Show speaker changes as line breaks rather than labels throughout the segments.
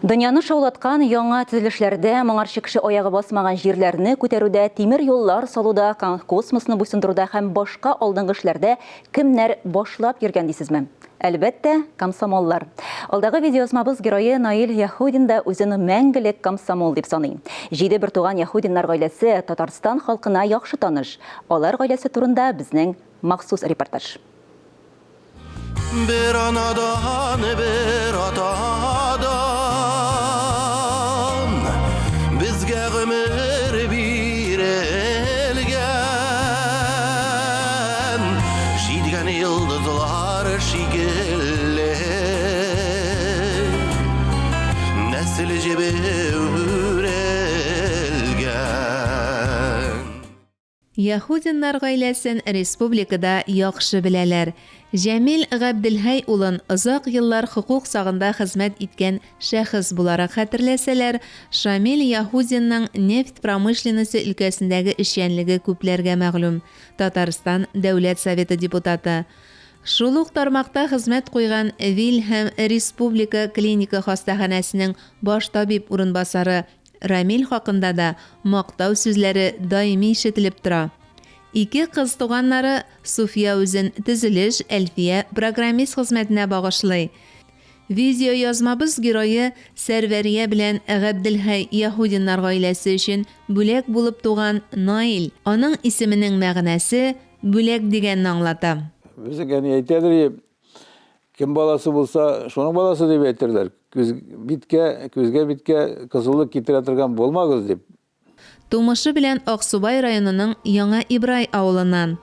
Дөньяны шаулаткан яңа төзелешләрдә моңарчы кеше аягы басмаган җирләрне күтәрүдә, тимер юллар салуда, космосны буйсындыруда һәм башка алдынгы эшләрдә кемнәр башлап йөргән дисезме? Әлбәттә, комсомоллар. Алдагы видеосмабыз герое Наил Яһудин да үзен мәңгелек комсомол дип саный. 7 бертуган Яһудиннар гаиләсе Татарстан халкына яхшы таныш. Алар гаиләсе турында безнең махсус репортаж.
Bir anadan bir atadan bizge ömür bir elgen şidgen yıldızlar şigelle nesilce bir elgen.
Яһудиннар гаиләсен республикада яхшы беләләр. Җәмил Габделхәй улын озак еллар хукук сагында хезмәт иткән шәхес буларак хәтерләсәләр, Шамил Яһудинның нефть промышленности өлкәсендәге эшчәнлеге күпләргә мәгълүм. Татарстан Дәүләт Советы депутаты. Шул ук тармакта хезмәт куйган Вильһәм Республика клиника хастаханәсенең баш табиб урынбасары Рамил хакында да мактау сүзләре даими ишетелеп тора. Ике кыз туганнары Суфия үзен төзелеш, Әлфия программист хезмәтенә багышлый. Видео язмабыз герое Сәрвәрия белән Габделхәй Яһудиннар гаиләсе өчен бүләк булып туган Наил. Аның исеменең мәгънәсе бүләк дигәнне аңлата.
Безгә ни әйтәләр, кем баласы булса, шуның баласы дип әйтерләр. Күзгә биткә кызыллык китерә торган булмагыз дип.
Тумышы белән Аксубай районының Яңа Ибрай авылыннан.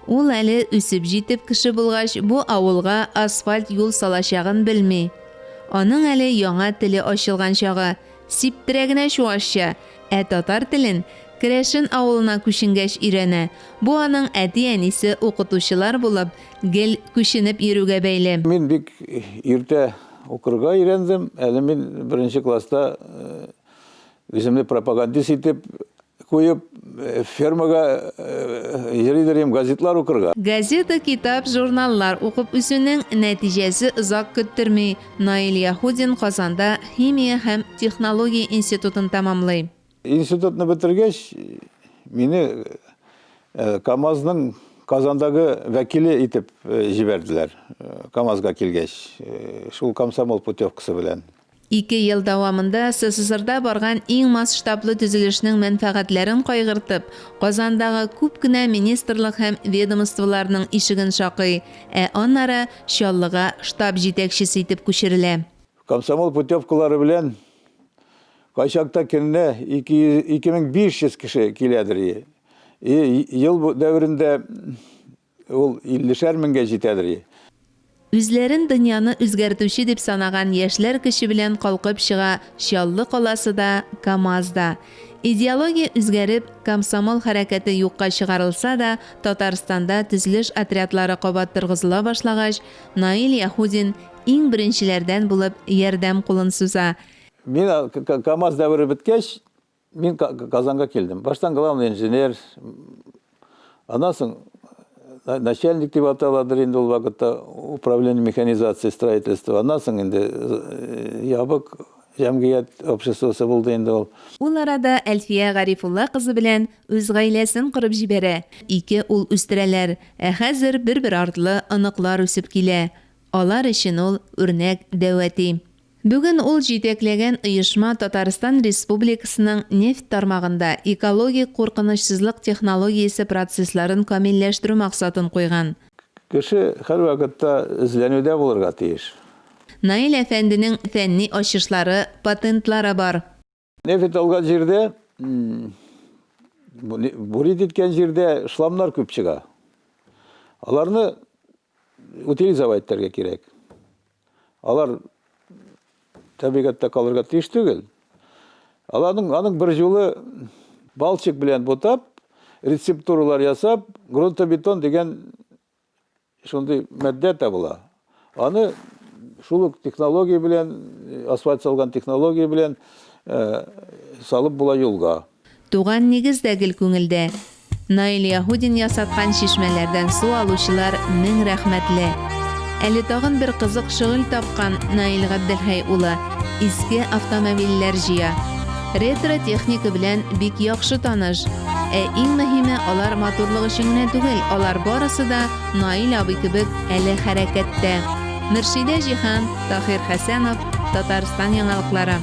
Ул әле үсеп җитеп кеше булгач, бу авылга асфальт юл салачагын белми. Аның әле яңа теле ачылган чагы, сиптерәгенә шуашча, татар телен Керәшен авылына күченгәч өйрәнә. Бу аның әти-әнисе укытучылар булып, гел күченеп йөрүгә бәйле.
Мин бик иртә укырга өйрәндем. Әле мин 1нче класста үземне пропагандист итеп куеп фермага йөридем газетлар укырга.
Газета, китап, журналлар укып үсүнең нәтиҗәсе озак көттерми. Наил Яһудин Казанда химия һәм технология институтын тәмамлый.
Институтны бетергәч, мине КАМАЗның Казандагы вәкиле итеп җибәрделәр. КАМАЗга килгәч, шул комсомол путевкасы белән.
2 ел дәвамында СССРда барган иң масштаблы төзелешнең мәнфәгатьләрен кайгыртып, Казандагы күп кенә министрлык һәм ведомстволарның ишеген шакый, аннары Чаллыга штаб җитәкчесе итеп күчерелә.
Комсомол путевкалары белән кайчакта көненә 2500 кеше киләдер. Ел дәверендә ул 50 меңгә җитәдер.
Үзләрен дөньяны үзгәртүче дип санаган яшьләр кеше белән калкып чыга Чаллы каласында, КАМАЗда. Идеология үзгәреп, комсомол хәрәкәте юкка чыгарылса да, Татарстанда төзелеш отрядлары кабат торгызыла башлагач, Наил Яһудин иң беренчеләрдән булып ярдәм кулын суза.
Мин КАМАЗ дәвре беткәч, мин Казанга килдем. Баштан главный инженер, аннан начальник дип аталадыр инде ул вакытта управление механизации строительства. Аннан инде ябык җәмгыять обществосы булды инде ул.
Ул арада Әлфия Гарифулла кызы белән үз гаиләсен кырып җибәрә. 2 ул үстерәләр, хәзер бер артлы оныклар үсеп килә. Алар өчен ул үрнәк дәвәти. Бүген ул җитәкләгән оешма Татарстан Республикасының нефть тармагында экологик куркынычсызлык технологиясе процессларын камилләштерү максатын куйган.
Кеше һәрвакытта эзләнүдә булырга тиеш.
Наил әфәнденең фәнни ачышлары, патентлары бар.
Нефть алган җирдә, бурит иткән җирдә шламнар күп чыга. Аларны утилизовать итәргә кирәк. Алар табигатьтә калырга тиеш түгел. Аның бер юлы балчык белән бутап, рецептуралар ясап, грунтобетон дигән шундый матдә табыла. Аны шул технология белән, асфальт салган технология белән салып була юлга.
Туган нигездә гел күңелдә. Наил Яһудин ясаткан чишмәләрдән су алучылар мең рәхмәтле. Әле тагын бер кызык шөгыль тапкан Наил Габделхәй улы иске автомобильләр җыя. Ретро техника белән бик яхшы таныш. Иң мөһиме, алар моторлык өчен генә түгел, алар барысы да Наил абый кебек әле хәрәкәттә. Мөршидә Җиһан, Тахир Хәсәнов, Татарстан яңалыклары.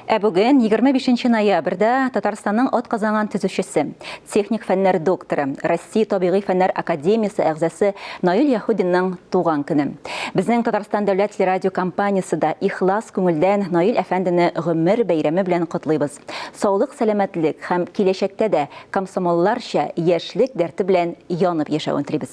Бүген 25 ноябрьдә Татарстанның атказанган төзүчесе, техник фәннәр докторы, Россия табигый фәннәр академиясе әгъзасы Наил Яһудинның туган көне. Безнең Татарстан дәүләт радиокомпаниясе да ихлас күңелдән Наил әфәндене гомер бәйрәме белән котлыйбыз. Саулык, сәламәтлек һәм киләчәктә дә комсомолларча яшьлек дәрте белән янып яшәвен телибез.